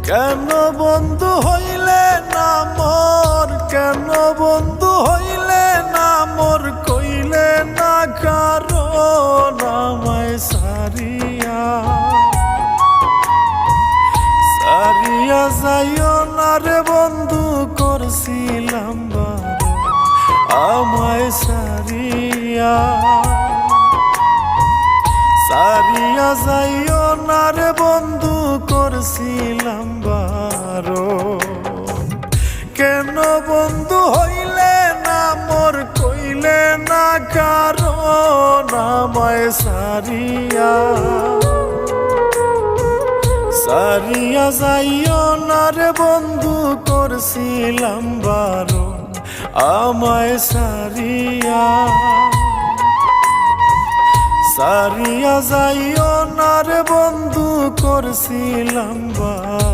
কেন বন্ধু হইলে না মোর, কেন বন্ধু হইলে না মোর, কইলে না কারণ আমায় সারিয়া। সারিয়া যাইও না রে বন্ধু, করছিলাম বারণ আমায় সারিয়া। সারিয়া যাইও না রে বন্ধু, করছিলাম বারণ। কেন বন্ধু হইলে না মোর, কইলে না কারণ আমায় সারিয়া। সারিয়া যাইও না রে বন্ধু, করছিলাম বারণ আমায় সারিয়া। সারিয়া যাইও না রে বন্ধু, করছিলাম বারণ।